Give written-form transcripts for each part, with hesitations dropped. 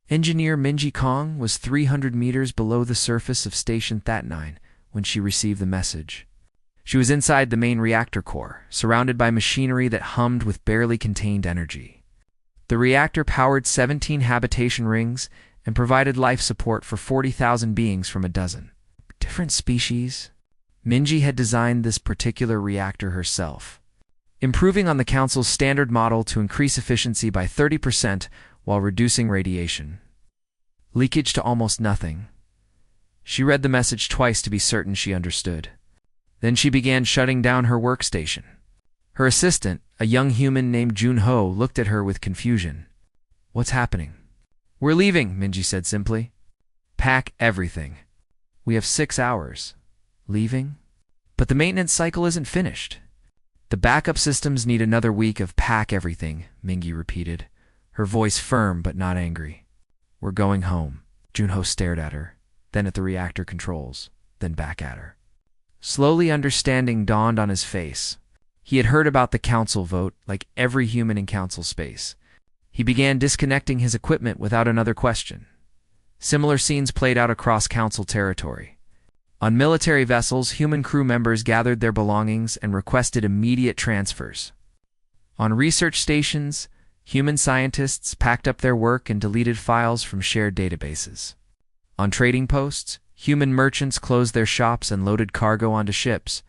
Engineer Minji Kong was 300 meters below the surface of Station That-9 when she received the message. She was inside the main reactor core, surrounded by machinery that hummed with barely contained energy. The reactor powered 17 habitation rings and provided life support for 40,000 beings from a dozen different species. Minji had designed this particular reactor herself, improving on the Council's standard model to increase efficiency by 30% while reducing radiation leakage to almost nothing. She read the message twice to be certain she understood. Then she began shutting down her workstation. Her assistant, a young human named Jun-ho, looked at her with confusion. "What's happening?" "We're leaving," Minji said simply. "Pack everything. We have 6 hours." "Leaving?" "But the maintenance cycle isn't finished." "The backup systems need another week of pack everything," Minji repeated, her voice firm but not angry. "We're going home." Jun-ho stared at her, then at the reactor controls, then back at her. Slowly understanding dawned on his face. He had heard about the Council vote, like every human in Council space. He began disconnecting his equipment without another question. Similar scenes played out across Council territory. On military vessels, human crew members gathered their belongings and requested immediate transfers. On research stations, human scientists packed up their work and deleted files from shared databases. On trading posts, human merchants closed their shops and loaded cargo onto ships.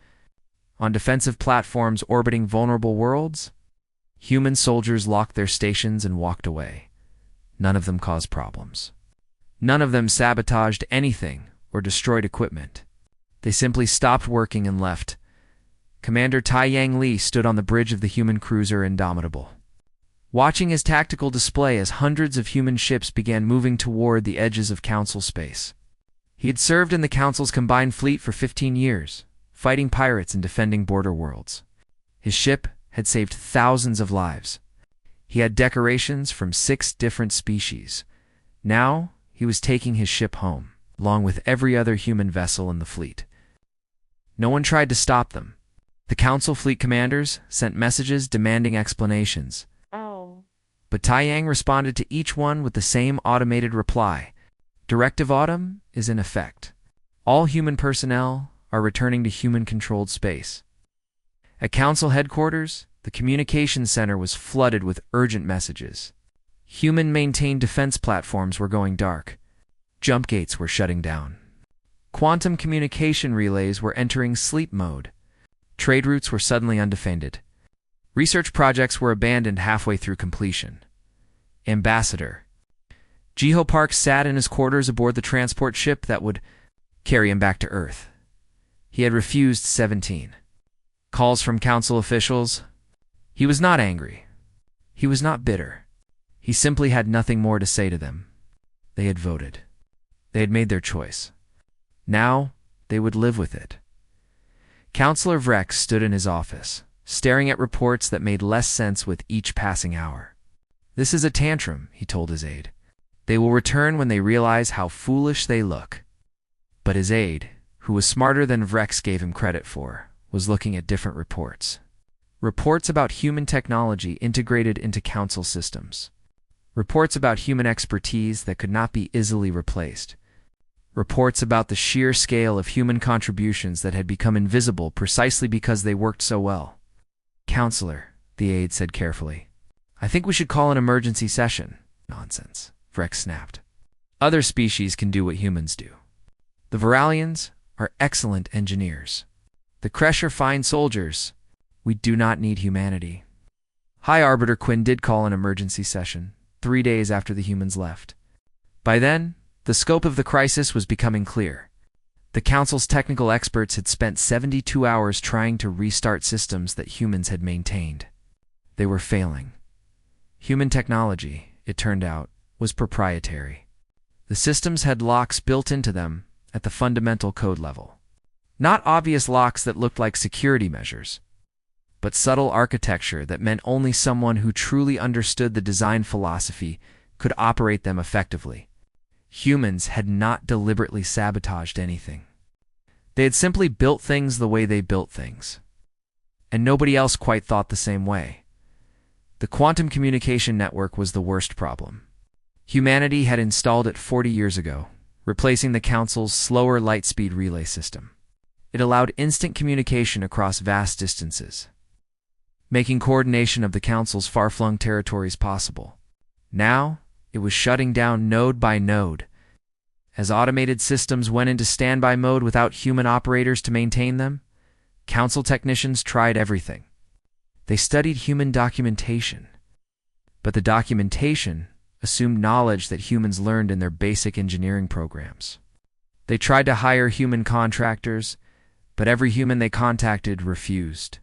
On defensive platforms orbiting vulnerable worlds, human soldiers locked their stations and walked away. None of them caused problems. None of them sabotaged anything or destroyed equipment. They simply stopped working and left. Commander Taiyang Li stood on the bridge of the human cruiser Indomitable, watching his tactical display as hundreds of human ships began moving toward the edges of Council space. He had served in the Council's combined fleet for 15 years, fighting pirates and defending border worlds. His ship had saved thousands of lives. He had decorations from 6 different species. Now, he was taking his ship home, along with every other human vessel in the fleet. No one tried to stop them. The Council fleet commanders sent messages demanding explanations. But Taiyang responded to each one with the same automated reply. Directive Autumn is in effect. All human personnel are returning to human-controlled space. At Council headquarters, the communications center was flooded with urgent messages. Human-maintained defense platforms were going dark. Jump gates were shutting down. Quantum communication relays were entering sleep mode. Trade routes were suddenly undefended. Research projects were abandoned halfway through completion. Ambassador Jiho Park sat in his quarters aboard the transport ship that would carry him back to Earth. He had refused 17 calls from Council officials. He was not angry. He was not bitter. He simply had nothing more to say to them. They had voted. They had made their choice. Now, they would live with it. Councillor Vrex stood in his office, staring at reports that made less sense with each passing hour. "This is a tantrum," he told his aide. "They will return when they realize how foolish they look." But his aide, who was smarter than Vrex gave him credit for, was looking at different reports. Reports about human technology integrated into Council systems. Reports about human expertise that could not be easily replaced. Reports about the sheer scale of human contributions that had become invisible precisely because they worked so well. "Counselor," the aide said carefully, "I think we should call an emergency session." "Nonsense," Vrex snapped. "Other species can do what humans do. The Viralians are excellent engineers. The Kresh are fine soldiers. We do not need humanity." High Arbiter Quinn did call an emergency session, 3 days after the humans left. By then, the scope of the crisis was becoming clear. The Council's technical experts had spent 72 hours trying to restart systems that humans had maintained. They were failing. Human technology, it turned out, was proprietary. The systems had locks built into them at the fundamental code level. Not obvious locks that looked like security measures, but subtle architecture that meant only someone who truly understood the design philosophy could operate them effectively. Humans had not deliberately sabotaged anything. They had simply built things the way they built things. And nobody else quite thought the same way. The quantum communication network was the worst problem. Humanity had installed it 40 years ago, replacing the Council's slower light-speed relay system. It allowed instant communication across vast distances, making coordination of the Council's far-flung territories possible. Now, it was shutting down node by node. As automated systems went into standby mode without human operators to maintain them, Council technicians tried everything. They studied human documentation, but the documentation assumed knowledge that humans learned in their basic engineering programs. They tried to hire human contractors, but every human they contacted refused.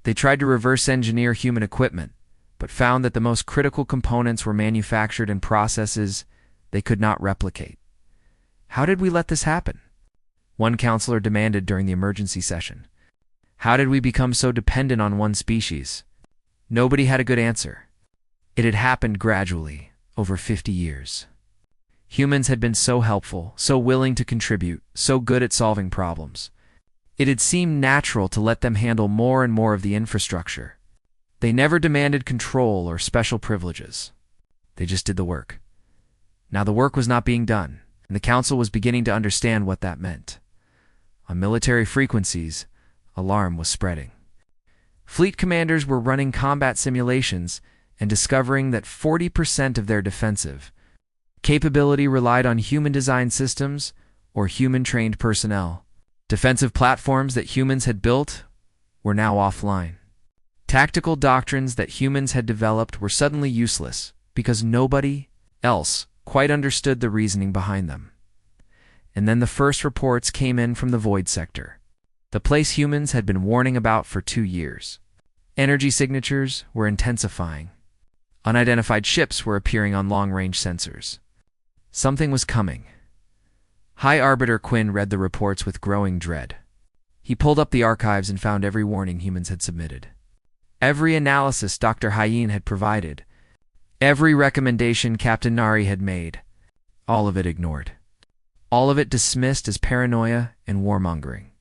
They tried to reverse engineer human equipment, but found that the most critical components were manufactured in processes they could not replicate. How did we let this happen? One counselor demanded during the emergency session. How did we become so dependent on one species? Nobody had a good answer. It had happened gradually, over 50 years. Humans had been so helpful, so willing to contribute, so good at solving problems. It had seemed natural to let them handle more and more of the infrastructure. They never demanded control or special privileges. They just did the work. Now the work was not being done, and the Council was beginning to understand what that meant. On military frequencies, alarm was spreading. Fleet commanders were running combat simulations and discovering that 40% of their defensive capability relied on human-designed systems or human-trained personnel. Defensive platforms that humans had built were now offline. Tactical doctrines that humans had developed were suddenly useless because nobody else quite understood the reasoning behind them. And then the first reports came in from the void sector, the place humans had been warning about for 2 years. Energy signatures were intensifying. Unidentified ships were appearing on long-range sensors. Something was coming. High Arbiter Quinn read the reports with growing dread. He pulled up the archives and found every warning humans had submitted. Every analysis Dr. Hyen had provided. Every recommendation Captain Nari had made. All of it ignored. All of it dismissed as paranoia and warmongering.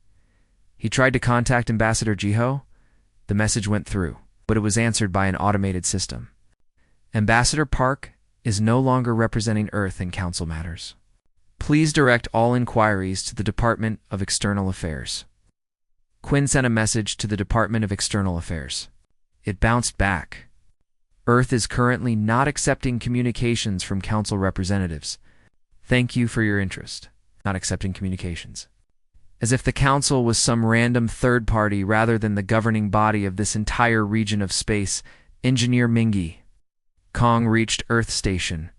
He tried to contact Ambassador Jiho. The message went through, but it was answered by an automated system. Ambassador Park is no longer representing Earth in Council matters. Please direct all inquiries to the Department of External Affairs. Quinn sent a message to the Department of External Affairs. It bounced back. Earth is currently not accepting communications from Council representatives. Thank you for your interest. Not accepting communications. As if the Council was some random third party rather than the governing body of this entire region of space. Engineer Mingy. Kong reached Earth Station.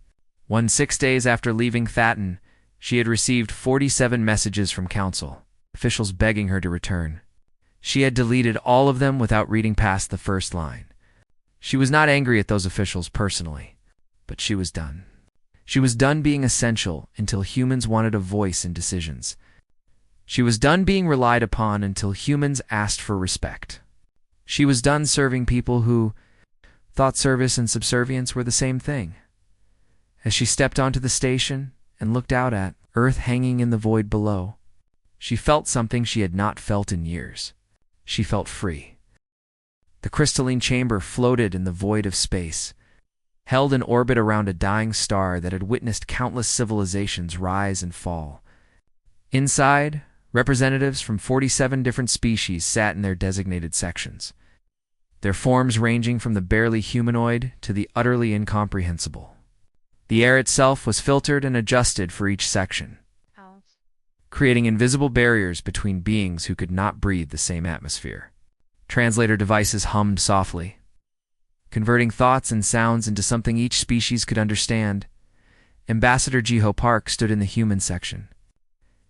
6 days after leaving Thatton, she had received 47 messages from Council, officials begging her to return. She had deleted all of them without reading past the first line. She was not angry at those officials personally, but she was done. She was done being essential until humans wanted a voice in decisions. She was done being relied upon until humans asked for respect. She was done serving people who thought service and subservience were the same thing. As she stepped onto the station and looked out at Earth hanging in the void below, she felt something she had not felt in years. She felt free. The crystalline chamber floated in the void of space, held in orbit around a dying star that had witnessed countless civilizations rise and fall. Inside, representatives from 47 different species sat in their designated sections, their forms ranging from the barely humanoid to the utterly incomprehensible. The air itself was filtered and adjusted for each section, creating invisible barriers between beings who could not breathe the same atmosphere. Translator devices hummed softly, converting thoughts and sounds into something each species could understand. Ambassador Jiho Park stood in the human section.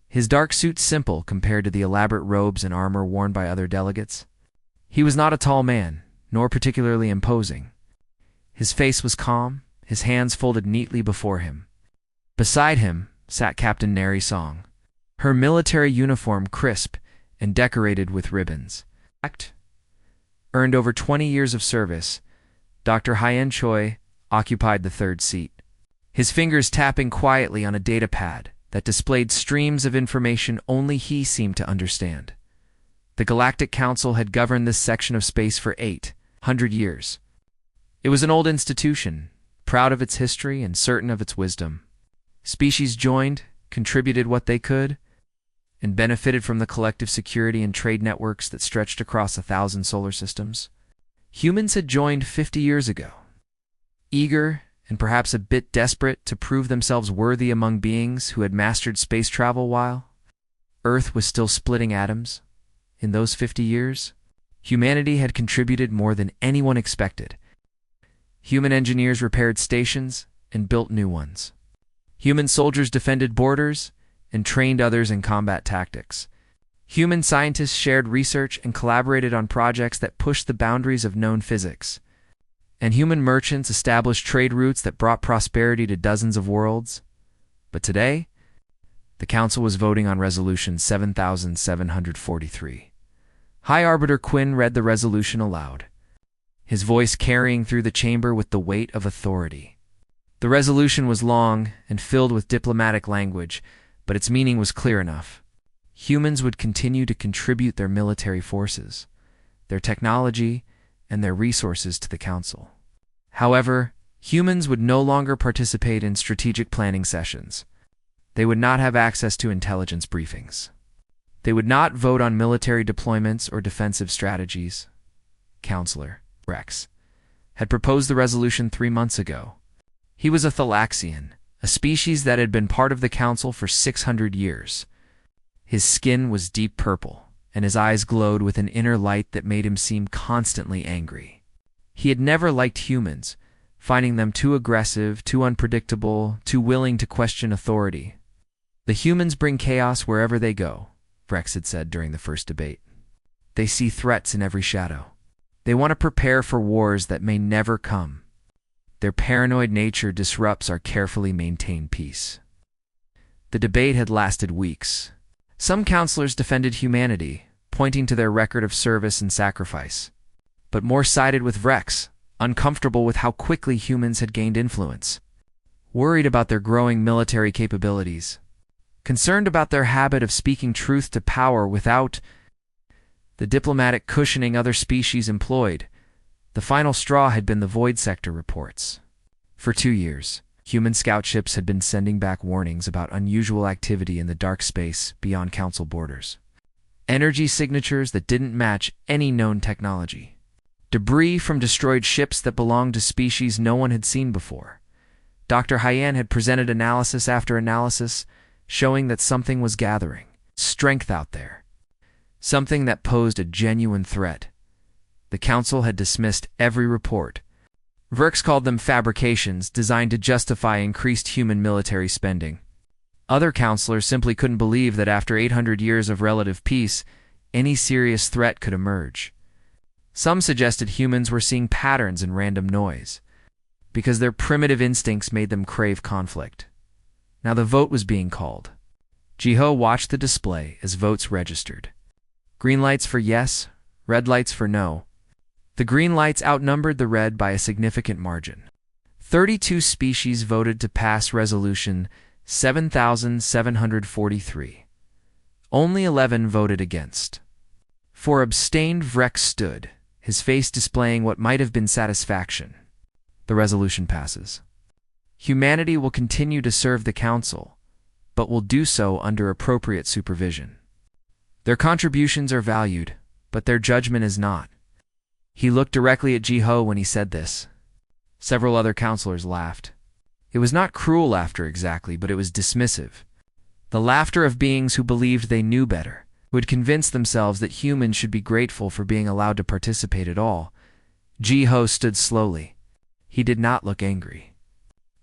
His dark suit simple compared to the elaborate robes and armor worn by other delegates. He was not a tall man, nor particularly imposing. His face was calm, his hands folded neatly before him. Beside him sat Captain Neri Song, her military uniform crisp and decorated with ribbons. Earned over 20 years of service, Dr. Hyen Choi occupied the third seat, his fingers tapping quietly on a data pad that displayed streams of information only he seemed to understand. The Galactic Council had governed this section of space for 800 years. It was an old institution, proud of its history and certain of its wisdom. Species joined, contributed what they could, and benefited from the collective security and trade networks that stretched across 1,000 solar systems. Humans had joined 50 years ago, eager and perhaps a bit desperate to prove themselves worthy among beings who had mastered space travel while Earth was still splitting atoms. In those 50 years, humanity had contributed more than anyone expected. Human engineers repaired stations and built new ones. Human soldiers defended borders and trained others in combat tactics. Human scientists shared research and collaborated on projects that pushed the boundaries of known physics. And human merchants established trade routes that brought prosperity to dozens of worlds. But today, the Council was voting on Resolution 7743. High Arbiter Quinn read the resolution aloud, his voice carrying through the chamber with the weight of authority. The resolution was long and filled with diplomatic language, but its meaning was clear enough. Humans would continue to contribute their military forces, their technology, and their resources to the Council. However, humans would no longer participate in strategic planning sessions. They would not have access to intelligence briefings. They would not vote on military deployments or defensive strategies. Counselor Rex had proposed the resolution 3 months ago. He was a Thalaxian, a species that had been part of the Council for 600 years. His skin was deep purple, and his eyes glowed with an inner light that made him seem constantly angry. He had never liked humans, finding them too aggressive, too unpredictable, too willing to question authority. The humans bring chaos wherever they go, Rex had said during the first debate. They see threats in every shadow. They want to prepare for wars that may never come. Their paranoid nature disrupts our carefully maintained peace. The debate had lasted weeks. Some counselors defended humanity, pointing to their record of service and sacrifice. But more sided with Rex, uncomfortable with how quickly humans had gained influence, worried about their growing military capabilities, concerned about their habit of speaking truth to power without the diplomatic cushioning other species employed. The final straw had been the Void Sector reports. For 2 years, human scout ships had been sending back warnings about unusual activity in the dark space beyond Council borders. Energy signatures that didn't match any known technology. Debris from destroyed ships that belonged to species no one had seen before. Dr. Hyan had presented analysis after analysis, showing that something was gathering strength out there. Something that posed a genuine threat. The Council had dismissed every report. Verks called them fabrications designed to justify increased human military spending. Other counselors simply couldn't believe that after 800 years of relative peace, any serious threat could emerge. Some suggested humans were seeing patterns in random noise, because their primitive instincts made them crave conflict. Now the vote was being called. Jiho watched the display as votes registered. Green lights for yes, red lights for no. The green lights outnumbered the red by a significant margin. 32 species voted to pass Resolution 7743. Only 11 voted against. For abstained, Vrex stood, his face displaying what might have been satisfaction. The resolution passes. Humanity will continue to serve the Council, but will do so under appropriate supervision. Their contributions are valued, but their judgment is not. He looked directly at Jiho when he said this. Several other counselors laughed. It was not cruel laughter exactly, but it was dismissive. The laughter of beings who believed they knew better, who had convinced themselves that humans should be grateful for being allowed to participate at all. Jiho stood slowly. He did not look angry.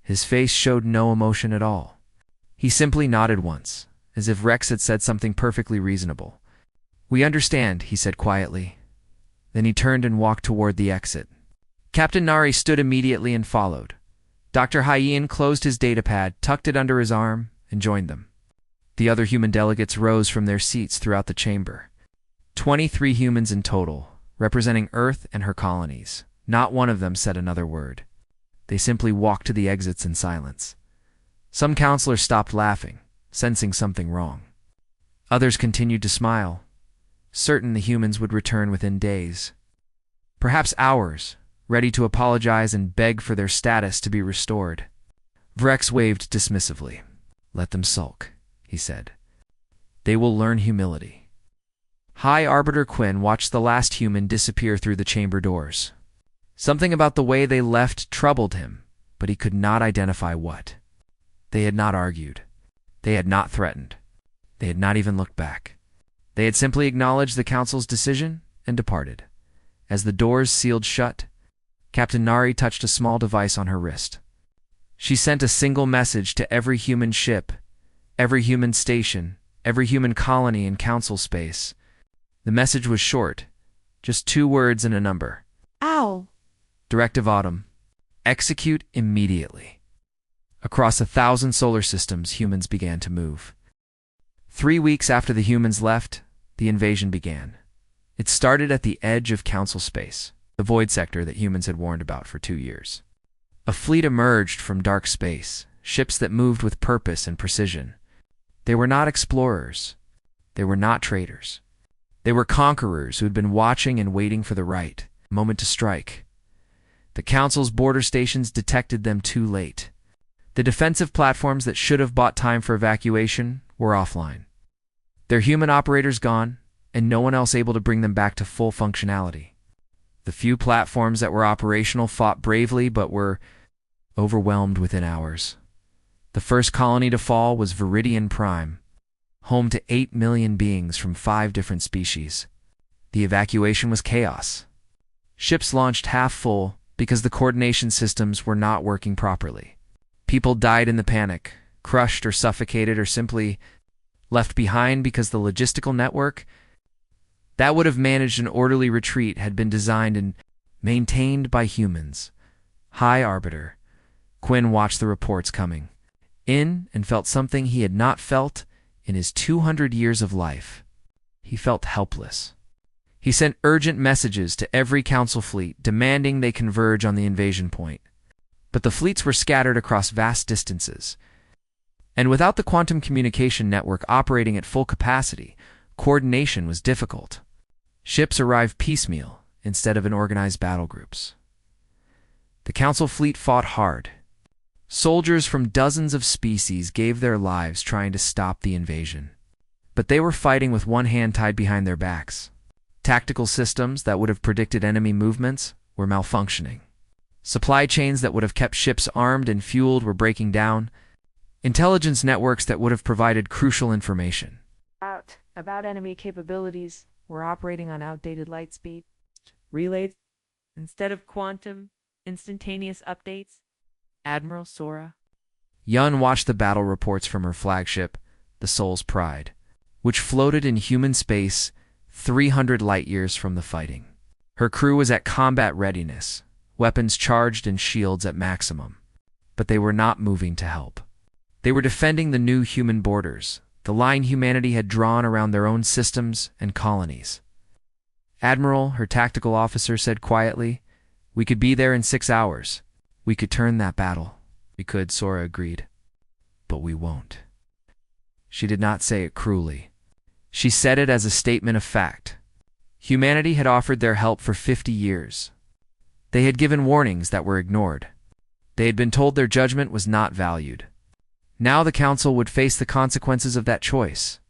His face showed no emotion at all. He simply nodded once, as if Rex had said something perfectly reasonable. "We understand," he said quietly. Then he turned and walked toward the exit. Captain Nari stood immediately and followed. Dr. Hyan closed his datapad, tucked it under his arm, and joined them. The other human delegates rose from their seats throughout the chamber. 23 humans in total, representing Earth and her colonies. Not one of them said another word. They simply walked to the exits in silence. Some counselors stopped laughing, sensing something wrong. Others continued to smile, certain the humans would return within days. Perhaps hours, ready to apologize and beg for their status to be restored. Vrex waved dismissively. "Let them sulk," he said. "They will learn humility." High Arbiter Quinn watched the last human disappear through the chamber doors. Something about the way they left troubled him, but he could not identify what. They had not argued. They had not threatened. They had not even looked back. They had simply acknowledged the council's decision and departed. As the doors sealed shut, Captain Nari touched a small device on her wrist. She sent a single message to every human ship, every human station, every human colony in council space. The message was short, just 2 words and a number. Ow! Directive Autumn. Execute immediately. Across 1,000 solar systems, humans began to move. 3 weeks after the humans left, the invasion began. It started at the edge of council space, the void sector that humans had warned about for 2 years. A fleet emerged from dark space, ships that moved with purpose and precision. They were not explorers. They were not traders. They were conquerors who had been watching and waiting for the right moment to strike. The council's border stations detected them too late. The defensive platforms that should have bought time for evacuation were offline. Their human operators gone, and no one else able to bring them back to full functionality. The few platforms that were operational fought bravely but were overwhelmed within hours. The first colony to fall was Viridian Prime, home to 8 million beings from 5 different species. The evacuation was chaos. Ships launched half full because the coordination systems were not working properly. People died in the panic, crushed or suffocated or simply left behind because the logistical network that would have managed an orderly retreat had been designed and maintained by humans. High Arbiter Quinn watched the reports coming in and felt something he had not felt in his 200 years of life. He felt helpless. He sent urgent messages to every council fleet demanding they converge on the invasion point. But the fleets were scattered across vast distances. And without the quantum communication network operating at full capacity, coordination was difficult. Ships arrived piecemeal instead of in organized battle groups. The council fleet fought hard. Soldiers from dozens of species gave their lives trying to stop the invasion. But they were fighting with one hand tied behind their backs. Tactical systems that would have predicted enemy movements were malfunctioning. Supply chains that would have kept ships armed and fueled were breaking down. Intelligence networks that would have provided crucial information About enemy capabilities were operating on outdated light speed relays instead of quantum instantaneous updates. Admiral Sora. Yun watched the battle reports from her flagship, the Soul's Pride, which floated in human space 300 light-years from the fighting. Her crew was at combat readiness, weapons charged and shields at maximum. But they were not moving to help. They were defending the new human borders, the line humanity had drawn around their own systems and colonies. Admiral, her tactical officer, said quietly, "We could be there in 6 hours. We could turn that battle." "We could," Sora agreed. "But we won't." She did not say it cruelly. She said it as a statement of fact. Humanity had offered their help for 50 years. They had given warnings that were ignored. They had been told their judgment was not valued. Now the council would face the consequences of that choice.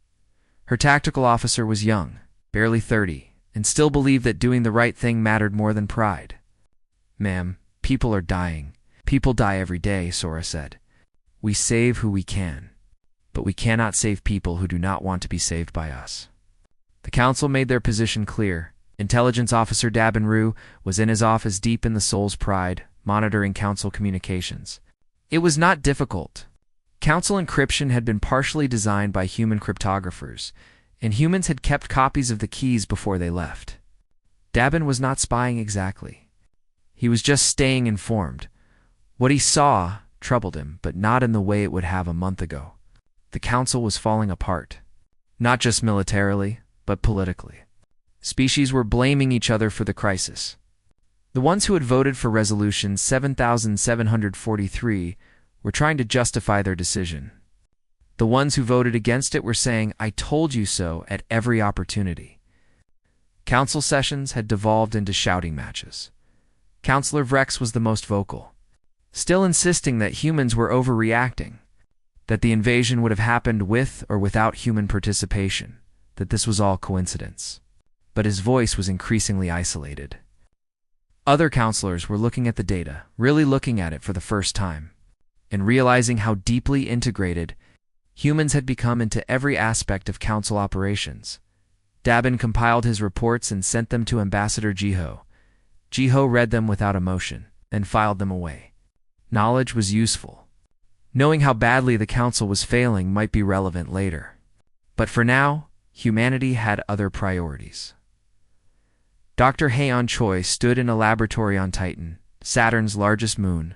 Her tactical officer was young, barely 30, and still believed that doing the right thing mattered more than pride. "Ma'am, people are dying. People die every day," Sora said. "We save who we can, but we cannot save people who do not want to be saved by us." The council made their position clear. Intelligence Officer Dabinru was in his office deep in the Soul's Pride, monitoring council communications. It was not difficult. Council encryption had been partially designed by human cryptographers, and humans had kept copies of the keys before they left. Dabin was not spying exactly. He was just staying informed. What he saw troubled him, but not in the way it would have a month ago. The council was falling apart. Not just militarily, but politically. Species were blaming each other for the crisis. The ones who had voted for Resolution 7743 were trying to justify their decision. The ones who voted against it were saying, "I told you so," at every opportunity. Council sessions had devolved into shouting matches. Counselor Vrex was the most vocal, still insisting that humans were overreacting, that the invasion would have happened with or without human participation, that this was all coincidence. But his voice was increasingly isolated. Other counselors were looking at the data, really looking at it for the first time, and realizing how deeply integrated humans had become into every aspect of council operations. Dabin compiled his reports and sent them to Ambassador Jiho. Jiho read them without emotion and filed them away. Knowledge was useful. Knowing how badly the council was failing might be relevant later. But for now, humanity had other priorities. Dr. Haeon Choi stood in a laboratory on Titan, Saturn's largest moon.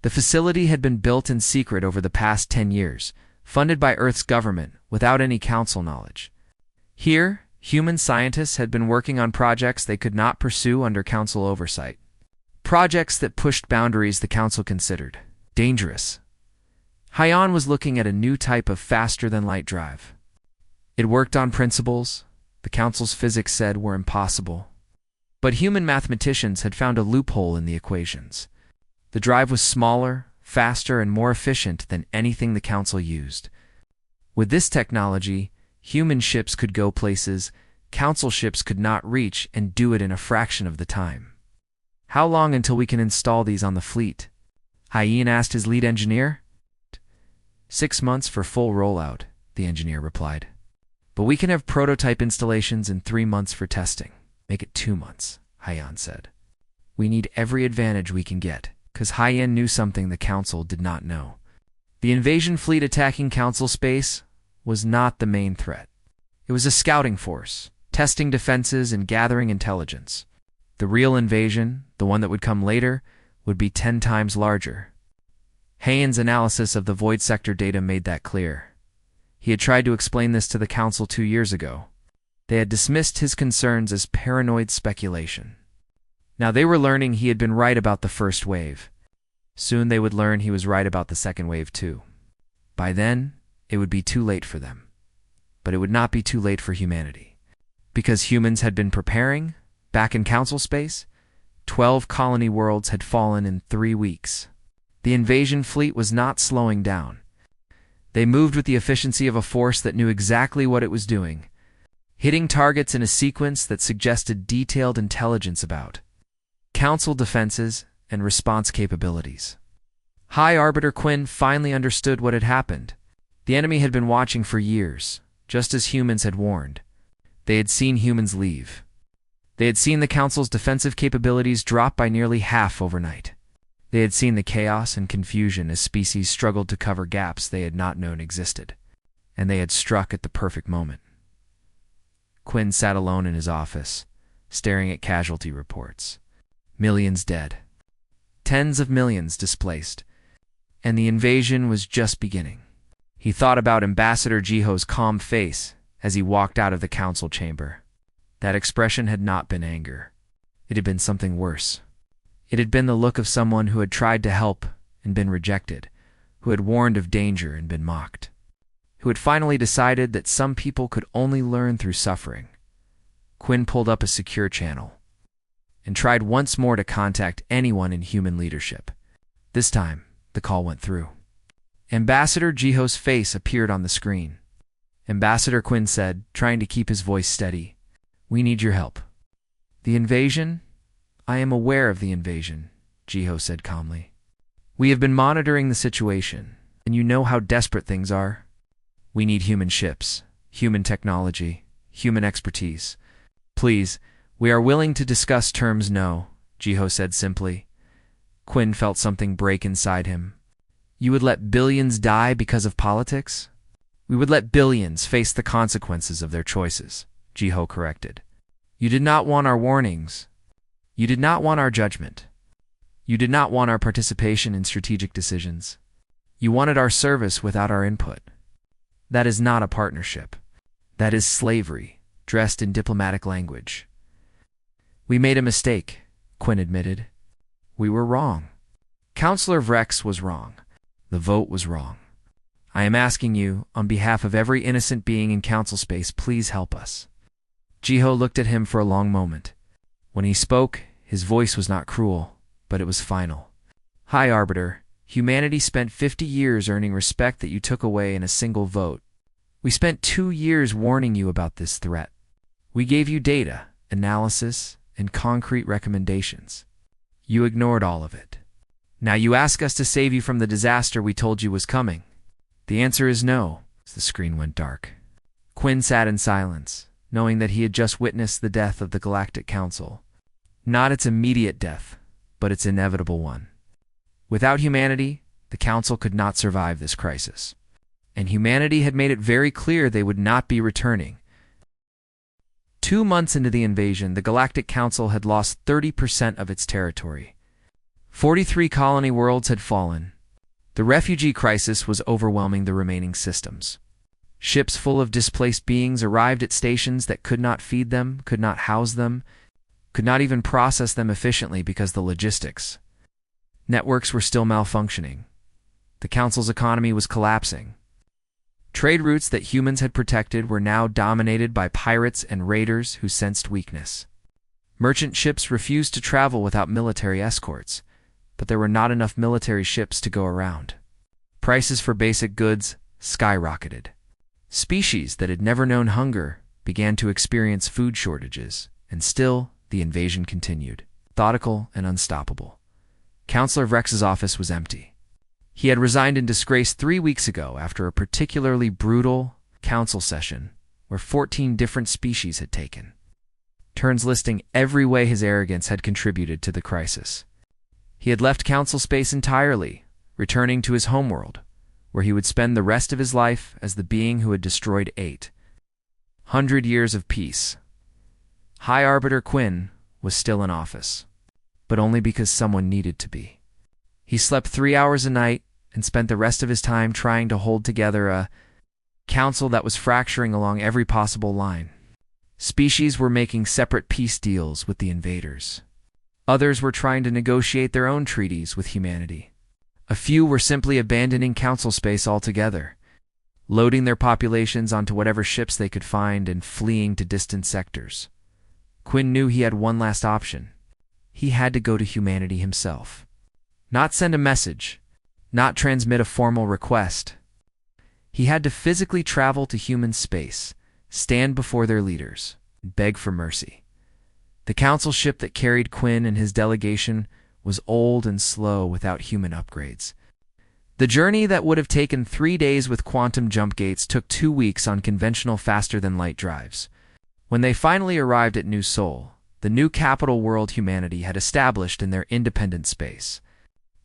The facility had been built in secret over the past 10 years, funded by Earth's government, without any council knowledge. Here, human scientists had been working on projects they could not pursue under council oversight. Projects that pushed boundaries the council considered dangerous. Haeon was looking at a new type of faster-than-light drive. It worked on principles the council's physics said were impossible. But human mathematicians had found a loophole in the equations. The drive was smaller, faster, and more efficient than anything the council used. With this technology, human ships could go places council ships could not reach and do it in a fraction of the time. How long until we can install these on the fleet? Haeon asked his lead engineer. 6 months for full rollout, the engineer replied. But we can have prototype installations in 3 months for testing. Make it 2 months, Haeon said. We need every advantage we can get, because Haeon knew something the council did not know. The invasion fleet attacking council space was not the main threat. It was a scouting force, testing defenses and gathering intelligence. The real invasion, the one that would come later, would be 10 times larger. Haeon's analysis of the void sector data made that clear. He had tried to explain this to the council 2 years ago. They had dismissed his concerns as paranoid speculation. Now they were learning he had been right about the first wave. Soon they would learn he was right about the second wave too. By then, it would be too late for them. But it would not be too late for humanity. Because humans had been preparing, back in council space, 12 colony worlds had fallen in 3 weeks. The invasion fleet was not slowing down. They moved with the efficiency of a force that knew exactly what it was doing, hitting targets in a sequence that suggested detailed intelligence about council defenses and response capabilities. High Arbiter Quinn finally understood what had happened. The enemy had been watching for years, just as humans had warned. They had seen humans leave. They had seen the council's defensive capabilities drop by nearly half overnight. They had seen the chaos and confusion as species struggled to cover gaps they had not known existed. And they had struck at the perfect moment. Quinn sat alone in his office, staring at casualty reports. Millions dead. Tens of millions displaced. And the invasion was just beginning. He thought about Ambassador Jiho's calm face as he walked out of the council chamber. That expression had not been anger. It had been something worse. It had been the look of someone who had tried to help and been rejected, who had warned of danger and been mocked, who had finally decided that some people could only learn through suffering. Quinn pulled up a secure channel and tried once more to contact anyone in human leadership. This time, the call went through. Ambassador Jiho's face appeared on the screen. Ambassador Quinn said, trying to keep his voice steady, "We need your help." "The invasion? I am aware of the invasion," Jiho said calmly. "We have been monitoring the situation, and you know how desperate things are. We need human ships, human technology, human expertise. Please, we are willing to discuss terms now," Jiho said simply. Quinn felt something break inside him. "You would let billions die because of politics?" "We would let billions face the consequences of their choices," Jiho corrected. "You did not want our warnings. You did not want our judgment. You did not want our participation in strategic decisions. You wanted our service without our input. That is not a partnership. That is slavery, dressed in diplomatic language." "We made a mistake," Quinn admitted. "We were wrong. Counselor Vrex was wrong. The vote was wrong. I am asking you, on behalf of every innocent being in council space, please help us." Jiho looked at him for a long moment. When he spoke, his voice was not cruel. but it was final. High Arbiter, humanity spent 50 years earning respect that you took away in a single vote. We spent 2 years warning you about this threat. We gave you data, analysis, and concrete recommendations. You ignored all of it. Now you ask us to save you from the disaster we told you was coming. The answer is no. The screen went dark. Quinn sat in silence, knowing that he had just witnessed the death of the Galactic Council. Not its immediate death, but its inevitable one. Without humanity, the Council could not survive this crisis. And humanity had made it very clear they would not be returning. 2 months into the invasion, the Galactic Council had lost 30% of its territory. 43 colony worlds had fallen. The refugee crisis was overwhelming the remaining systems. Ships full of displaced beings arrived at stations that could not feed them, could not house them, could not even process them efficiently because the logistics. Networks were still malfunctioning. The Council's economy was collapsing. Trade routes that humans had protected were now dominated by pirates and raiders who sensed weakness. Merchant ships refused to travel without military escorts, but there were not enough military ships to go around. Prices for basic goods skyrocketed. Species that had never known hunger began to experience food shortages, and still the invasion continued, methodical and unstoppable. Counselor Vrex's office was empty. He had resigned in disgrace 3 weeks ago after a particularly brutal council session where 14 different species had taken turns listing every way his arrogance had contributed to the crisis. He had left council space entirely, returning to his homeworld, where he would spend the rest of his life as the being who had destroyed 800 years of peace. High Arbiter Quinn was still in office, but only because someone needed to be. He slept 3 hours a night and spent the rest of his time trying to hold together a council that was fracturing along every possible line. Species were making separate peace deals with the invaders. Others were trying to negotiate their own treaties with humanity. A few were simply abandoning council space altogether, loading their populations onto whatever ships they could find and fleeing to distant sectors. Quinn knew he had one last option. He had to go to humanity himself. Not send a message, not transmit a formal request. He had to physically travel to human space, stand before their leaders, and beg for mercy. The council ship that carried Quinn and his delegation was old and slow without human upgrades. The journey that would have taken 3 days with quantum jump gates took 2 weeks on conventional faster-than-light drives. When they finally arrived at New Sol, the new capital world humanity had established in their independent space,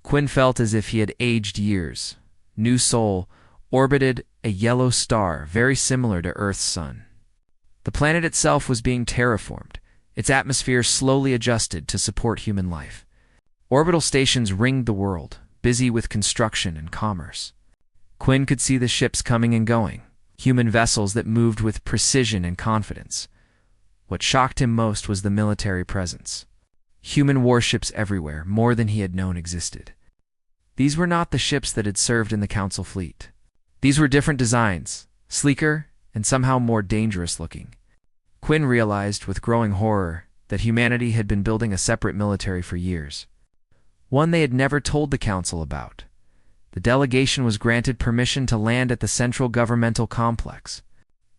Quinn felt as if he had aged years. New Sol orbited a yellow star very similar to Earth's sun. The planet itself was being terraformed, its atmosphere slowly adjusted to support human life. Orbital stations ringed the world, busy with construction and commerce. Quinn could see the ships coming and going, human vessels that moved with precision and confidence. What shocked him most was the military presence. Human warships everywhere, more than he had known existed. These were not the ships that had served in the Council fleet. These were different designs, sleeker and somehow more dangerous looking. Quinn realized with growing horror that humanity had been building a separate military for years. One they had never told the Council about. The delegation was granted permission to land at the central governmental complex.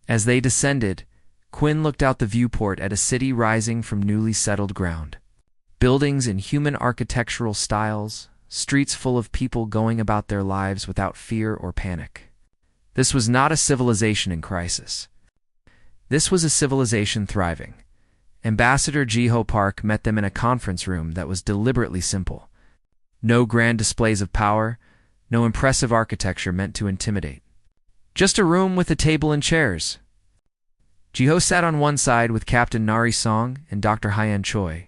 As they descended, Quinn looked out the viewport at a city rising from newly settled ground. Buildings in human architectural styles, streets full of people going about their lives without fear or panic. This was not a civilization in crisis. This was a civilization thriving. Ambassador Jiho Park met them in a conference room that was deliberately simple. No grand displays of power, no impressive architecture meant to intimidate. Just a room with a table and chairs. Jiho sat on one side with Captain Nari Song and Dr. Hyan Choi.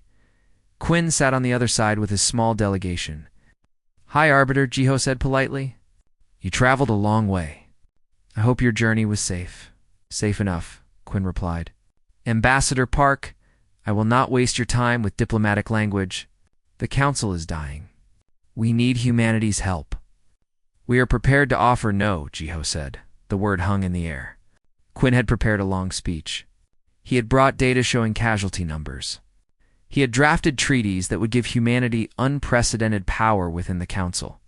Quinn sat on the other side with his small delegation. "Hi, Arbiter," Jiho said politely. "You traveled a long way. I hope your journey was safe." "Safe enough," Quinn replied. "Ambassador Park, I will not waste your time with diplomatic language. The Council is dying. We need humanity's help." "We are prepared to offer no," Jiho said. The word hung in the air. Quinn had prepared a long speech. He had brought data showing casualty numbers. He had drafted treaties that would give humanity unprecedented power within the Council.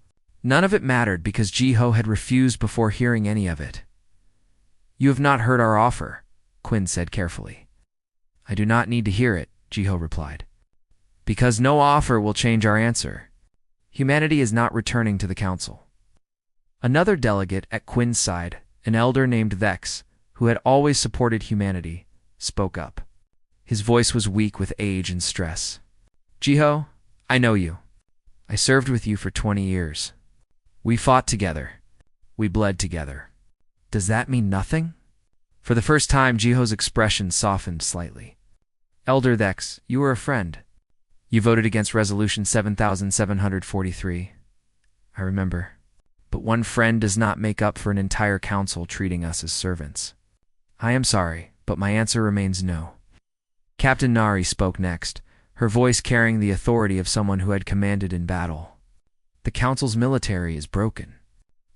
None of it mattered because Jiho had refused before hearing any of it. "You have not heard our offer," Quinn said carefully. "I do not need to hear it," Jiho replied. "Because no offer will change our answer. Humanity is not returning to the Council." Another delegate at Quinn's side, an elder named Vex, who had always supported humanity, spoke up. His voice was weak with age and stress. "Jiho, I know you. I served with you for 20 years. We fought together. We bled together. Does that mean nothing?" For the first time, Jiho's expression softened slightly. "Elder Vex, you were a friend. You voted against Resolution 7743. I remember. But one friend does not make up for an entire council treating us as servants. I am sorry, but my answer remains no." Captain Nari spoke next, her voice carrying the authority of someone who had commanded in battle. "The Council's military is broken.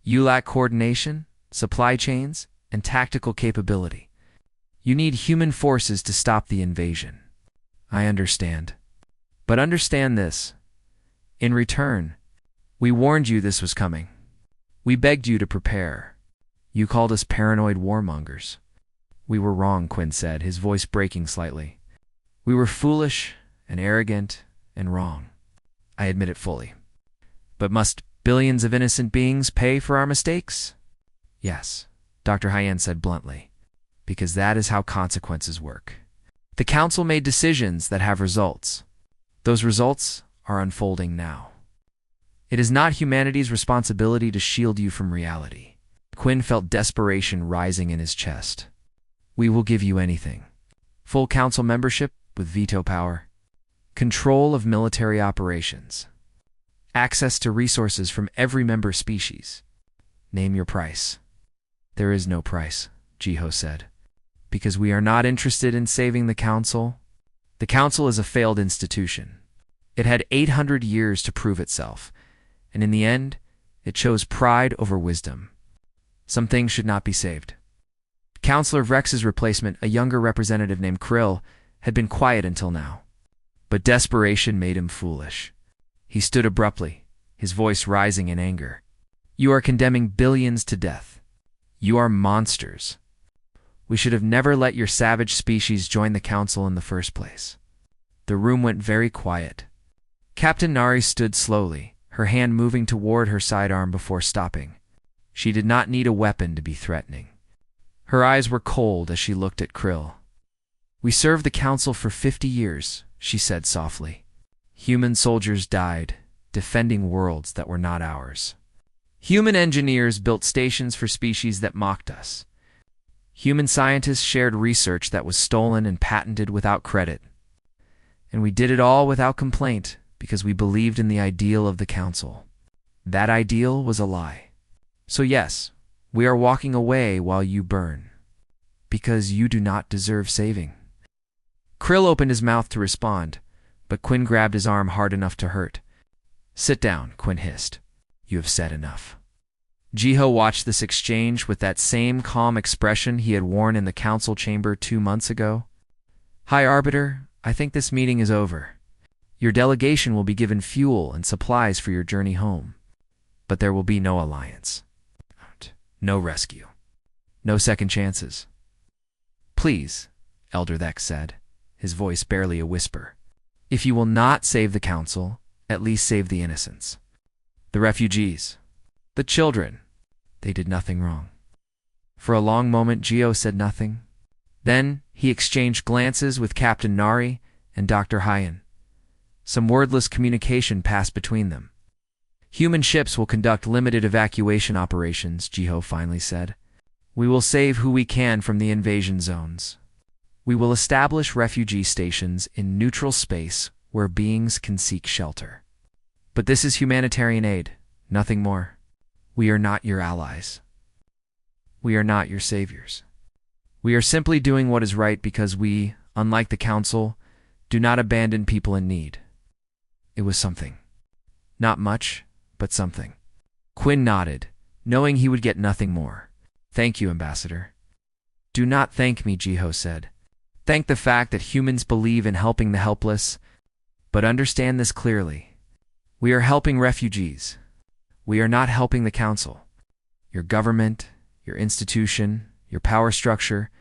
You lack coordination, supply chains, and tactical capability. You need human forces to stop the invasion. I understand. But understand this. In return, we warned you this was coming. We begged you to prepare. You called us paranoid warmongers." "We were wrong," Quinn said, his voice breaking slightly. "We were foolish and arrogant and wrong. I admit it fully. But must billions of innocent beings pay for our mistakes?" "Yes," Dr. Hyen said bluntly, "because that is how consequences work. The Council made decisions that have results. Those results are unfolding now. It is not humanity's responsibility to shield you from reality." Quinn felt desperation rising in his chest. "We will give you anything. Full Council membership with veto power, control of military operations, access to resources from every member species. Name your price." "There is no price," Jiho said, "because we are not interested in saving the Council. The Council is a failed institution. It had 800 years to prove itself, and in the end, it chose pride over wisdom. Some things should not be saved." Counselor Vrex's replacement, a younger representative named Krill, had been quiet until now. But desperation made him foolish. He stood abruptly, his voice rising in anger. "You are condemning billions to death. You are monsters. We should have never let your savage species join the Council in the first place." The room went very quiet. Captain Nari stood slowly, her hand moving toward her sidearm before stopping. She did not need a weapon to be threatening. Her eyes were cold as she looked at Krill. "We served the Council for 50 years, she said softly. "Human soldiers died, defending worlds that were not ours. Human engineers built stations for species that mocked us. Human scientists shared research that was stolen and patented without credit. And we did it all without complaint because we believed in the ideal of the Council. That ideal was a lie. So yes, we are walking away while you burn, because you do not deserve saving." Krill opened his mouth to respond, but Quinn grabbed his arm hard enough to hurt. "Sit down," Quinn hissed. "You have said enough." Jiho watched this exchange with that same calm expression he had worn in the Council chamber 2 months ago. "High Arbiter, I think this meeting is over. Your delegation will be given fuel and supplies for your journey home. But there will be no alliance. No rescue. No second chances." "Please," Elder Vex said, his voice barely a whisper. "If you will not save the Council, at least save the innocents. The refugees. The children. They did nothing wrong." For a long moment, Jiho said nothing. Then he exchanged glances with Captain Nari and Dr. Hyen. Some wordless communication passed between them. "Human ships will conduct limited evacuation operations," Jiho finally said. "We will save who we can from the invasion zones. We will establish refugee stations in neutral space where beings can seek shelter. But this is humanitarian aid, nothing more. We are not your allies. We are not your saviors. We are simply doing what is right because we, unlike the Council, do not abandon people in need." It was something. Not much, but something. Quinn nodded, knowing he would get nothing more. "Thank you, Ambassador." "Do not thank me," Jiho said. "Thank the fact that humans believe in helping the helpless But understand this clearly. We are helping refugees. We are not helping the Council. Your government, your institution, your power structure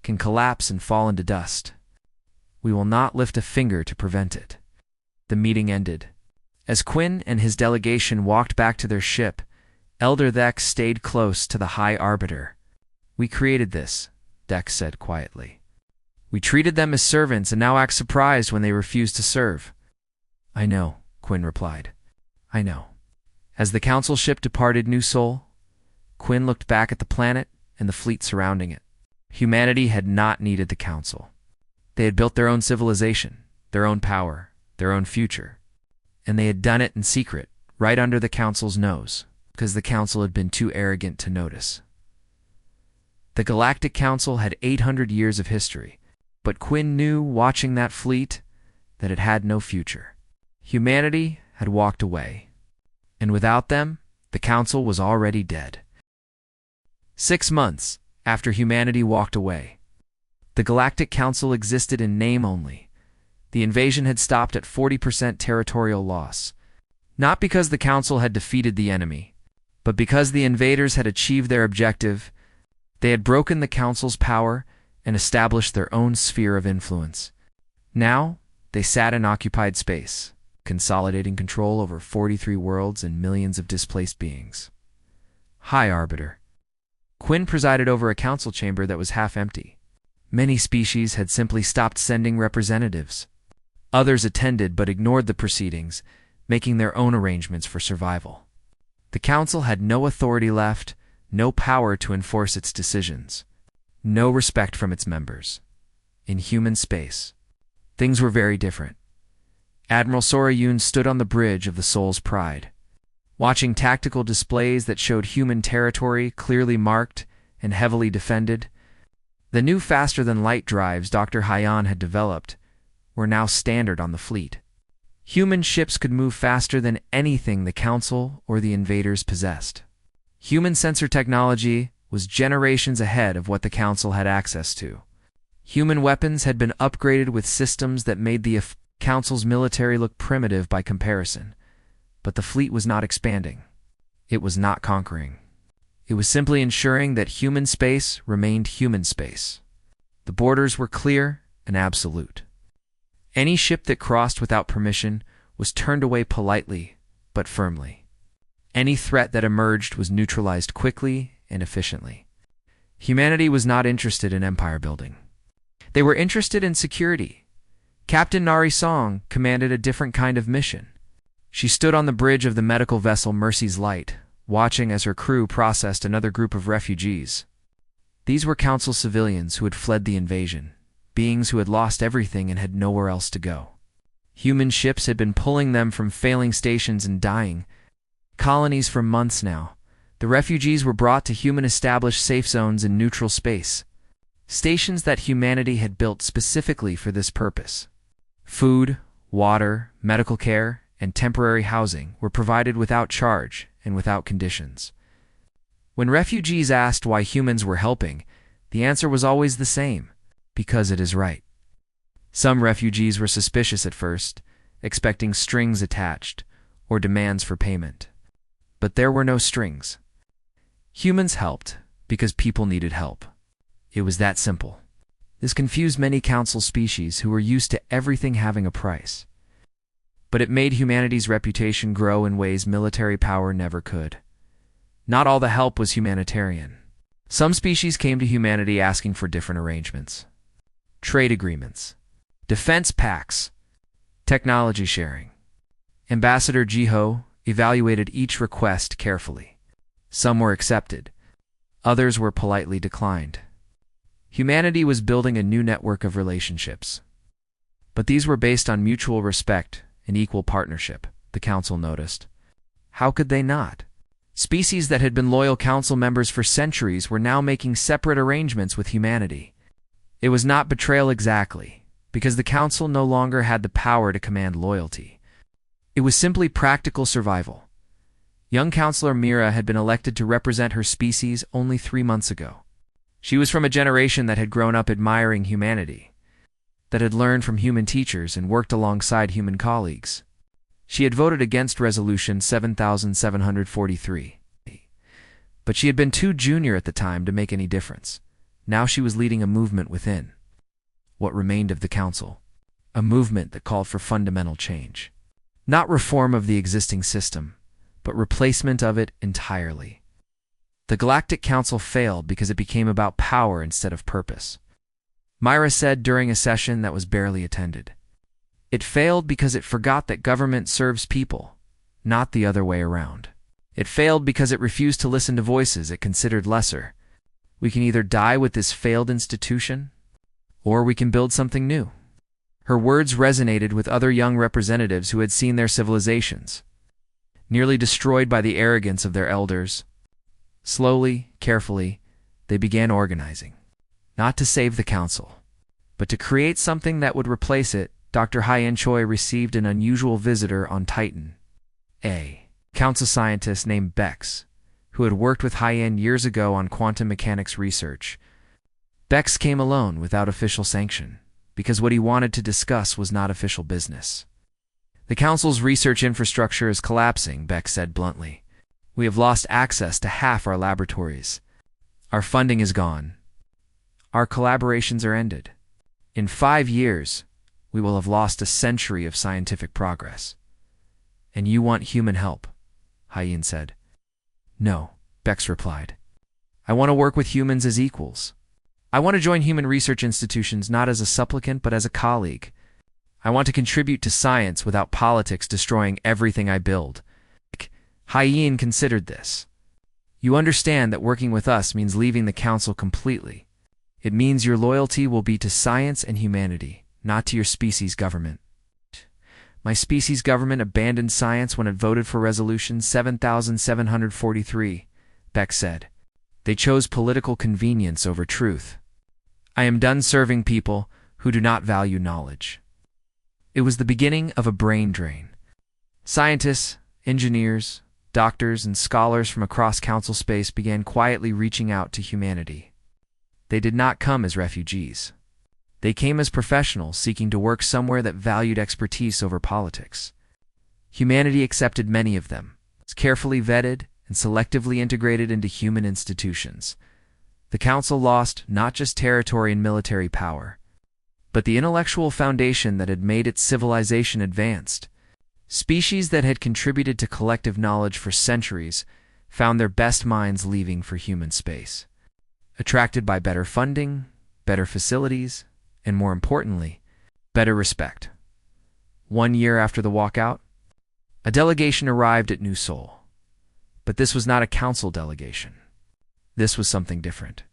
can collapse and fall into dust. We will not lift a finger to prevent it. The meeting ended. As Quinn and his delegation walked back to their ship, Elder Dex stayed close to the High Arbiter. We created this, Dex said quietly. We treated them as servants and now act surprised when they refuse to serve. I know, Quinn replied. I know. As the Council ship departed New Sol, Quinn looked back at the planet and the fleet surrounding it. Humanity had not needed the Council. They had built their own civilization, their own power, their own future. And they had done it in secret, right under the Council's nose, because the Council had been too arrogant to notice. The Galactic Council had 800 years of history, but Quinn knew, watching that fleet, that it had no future. Humanity had walked away, and without them, the Council was already dead. 6 months after humanity walked away, the Galactic Council existed in name only. The invasion had stopped at 40% territorial loss, not because the Council had defeated the enemy, but because the invaders had achieved their objective. They had broken the Council's power and established their own sphere of influence. Now, they sat in occupied space, consolidating control over 43 worlds and millions of displaced beings. High Arbiter. Quinn presided over a council chamber that was half empty. Many species had simply stopped sending representatives. Others attended but ignored the proceedings, making their own arrangements for survival. The Council had no authority left, no power to enforce its decisions, no respect from its members. In human space, things were very different. Admiral Sora Yoon stood on the bridge of the Soul's Pride, watching tactical displays that showed human territory clearly marked and heavily defended. The new faster-than-light drives Dr. Hyan had developed were now standard on the fleet. Human ships could move faster than anything the Council or the invaders possessed. Human sensor technology was generations ahead of what the Council had access to. Human weapons had been upgraded with systems that made the Council's military look primitive by comparison. But the fleet was not expanding. It was not conquering. It was simply ensuring that human space remained human space. The borders were clear and absolute. Any ship that crossed without permission was turned away politely but firmly. Any threat that emerged was neutralized quickly and efficiently. Humanity was not interested in empire building. They were interested in security. Captain Narration commanded a different kind of mission. She stood on the bridge of the medical vessel Mercy's Light, watching as her crew processed another group of refugees. These were Council civilians who had fled the invasion, beings who had lost everything and had nowhere else to go. Human ships had been pulling them from failing stations and dying colonies for months now. The refugees were brought to human-established safe zones in neutral space, stations that humanity had built specifically for this purpose. Food, water, medical care, and temporary housing were provided without charge and without conditions. When refugees asked why humans were helping, the answer was always the same: because it is right. Some refugees were suspicious at first, expecting strings attached or demands for payment. But there were no strings. Humans helped because people needed help. It was that simple. This confused many Council species who were used to everything having a price. But it made humanity's reputation grow in ways military power never could. Not all the help was humanitarian. Some species came to humanity asking for different arrangements. Trade agreements, defense pacts, technology sharing. Ambassador Jiho evaluated each request carefully. Some were accepted, others were politely declined. Humanity was building a new network of relationships. But these were based on mutual respect and equal partnership, the Council noticed. How could they not? Species that had been loyal Council members for centuries were now making separate arrangements with humanity. It was not betrayal exactly, because the Council no longer had the power to command loyalty. It was simply practical survival. Young Counselor Mira had been elected to represent her species only 3 months ago. She was from a generation that had grown up admiring humanity. that had learned from human teachers and worked alongside human colleagues. She had voted against Resolution 7743. But she had been too junior at the time to make any difference. Now she was leading a movement within what remained of the Council, a movement that called for fundamental change. Not reform of the existing system, but replacement of it entirely. The Galactic Council failed because it became about power instead of purpose. Myra said during a session that was barely attended. It failed because it forgot that government serves people, not the other way around. It failed because it refused to listen to voices it considered lesser. We can either die with this failed institution, or we can build something new. Her words resonated with other young representatives who had seen their civilizations nearly destroyed by the arrogance of their elders. Slowly, carefully, they began organizing. Not to save the Council, but to create something that would replace it. Dr. Hyen Choi received an unusual visitor on Titan, a council scientist named Bex, who had worked with Hyen years ago on quantum mechanics research. Bex came alone without official sanction, because what he wanted to discuss was not official business. The Council's research infrastructure is collapsing, Bex said bluntly. We have lost access to half our laboratories. Our funding is gone. Our collaborations are ended. In 5 years, we will have lost a century of scientific progress. And you want human help, Hyen said. No, Bex replied. I want to work with humans as equals. I want to join human research institutions not as a supplicant but as a colleague. I want to contribute to science without politics destroying everything I build. Hyen considered this. You understand that working with us means leaving the Council completely. It means your loyalty will be to science and humanity, not to your species government. My species government abandoned science when it voted for Resolution 7743, Bex said. They chose political convenience over truth. I am done serving people who do not value knowledge. It was the beginning of a brain drain. Scientists, engineers, doctors, and scholars from across Council space began quietly reaching out to humanity. They did not come as refugees. They came as professionals seeking to work somewhere that valued expertise over politics. Humanity accepted many of them, was carefully vetted, and selectively integrated into human institutions. The Council lost not just territory and military power, but the intellectual foundation that had made its civilization advanced. Species that had contributed to collective knowledge for centuries found their best minds leaving for human space, attracted by better funding, better facilities, and more importantly, better respect. 1 year after the walkout, a delegation arrived at New Seoul. But this was not a Council delegation. This was something different.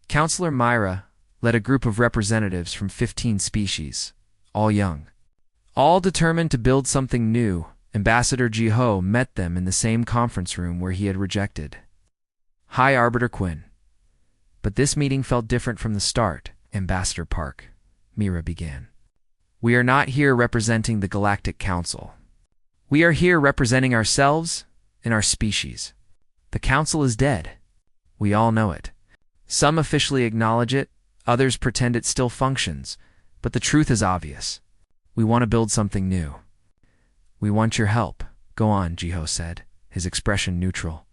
Counselor Myra led a group of representatives from 15 species, all young. All determined to build something new, Ambassador Jiho met them in the same conference room where he had rejected. Hi, Arbiter Quinn. But this meeting felt different from the start, Ambassador Park, Myra began. We are not here representing the Galactic Council. We are here representing ourselves and our species. The Council is dead. We all know it. Some officially acknowledge it, others pretend it still functions, but the truth is obvious. We want to build something new. We want your help. Go on, Jiho said, his expression neutral.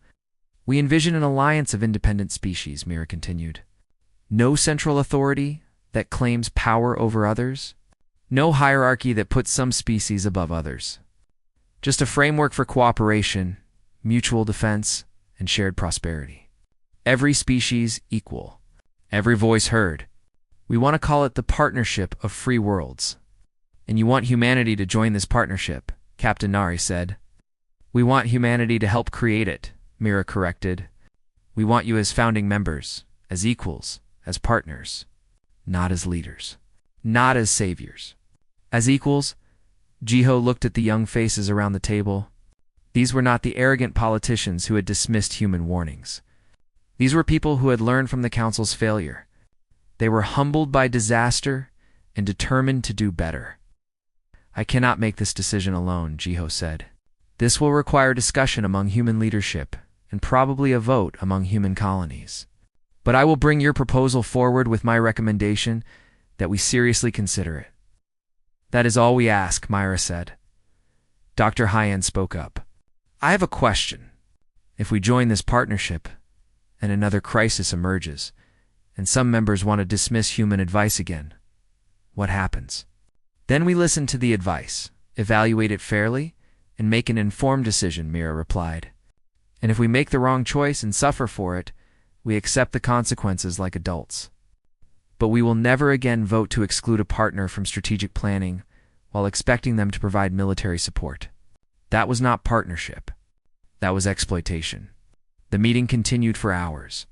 We envision an alliance of independent species, Myra continued. No central authority that claims power over others. No hierarchy that puts some species above others. Just a framework for cooperation, mutual defense, and shared prosperity. Every species equal. Every voice heard. We want to call it the Partnership of Free Worlds. And you want humanity to join this partnership, Captain Nari said. We want humanity to help create it, Myra corrected. We want you as founding members, as equals, as partners, not as leaders, not as saviors. As equals, Jiho looked at the young faces around the table. These were not the arrogant politicians who had dismissed human warnings. These were people who had learned from the Council's failure. They were humbled by disaster and determined to do better. I cannot make this decision alone, Jiho said. This will require discussion among human leadership and probably a vote among human colonies. But I will bring your proposal forward with my recommendation that we seriously consider it. That is all we ask, Myra said. Dr. Hyen spoke up. I have a question. If we join this partnership, and another crisis emerges, and some members want to dismiss human advice again, what happens? Then we listen to the advice, evaluate it fairly, and make an informed decision, Mira replied. And if we make the wrong choice and suffer for it, we accept the consequences like adults. But we will never again vote to exclude a partner from strategic planning while expecting them to provide military support. That was not partnership. That was exploitation. The meeting continued for hours.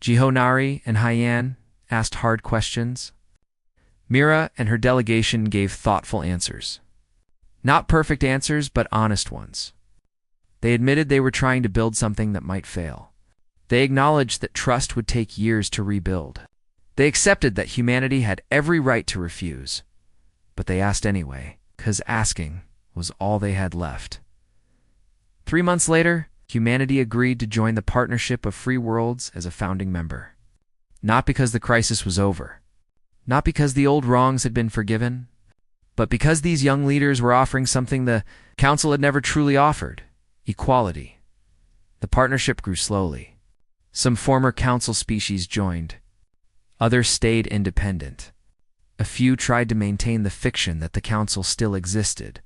Jihonari and Hyen asked hard questions. Mira and her delegation gave thoughtful answers. Not perfect answers, but honest ones. They admitted they were trying to build something that might fail. They acknowledged that trust would take years to rebuild. They accepted that humanity had every right to refuse. But they asked anyway, because asking was all they had left. 3 months later, humanity agreed to join the Partnership of Free Worlds as a founding member. Not because the crisis was over. Not because the old wrongs had been forgiven. But because these young leaders were offering something the Council had never truly offered: equality. The partnership grew slowly. Some former Council species joined. Others stayed independent. A few tried to maintain the fiction that the Council still existed,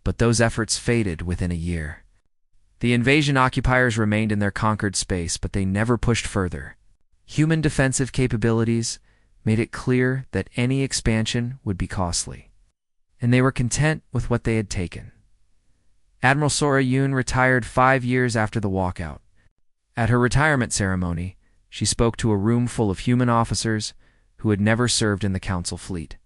but those efforts faded within a year. The invasion occupiers remained in their conquered space, but they never pushed further. Human defensive capabilities made it clear that any expansion would be costly, and they were content with what they had taken. Admiral Sora Yoon retired 5 years after the walkout. At her retirement ceremony, she spoke to a room full of human officers who had never served in the Council fleet.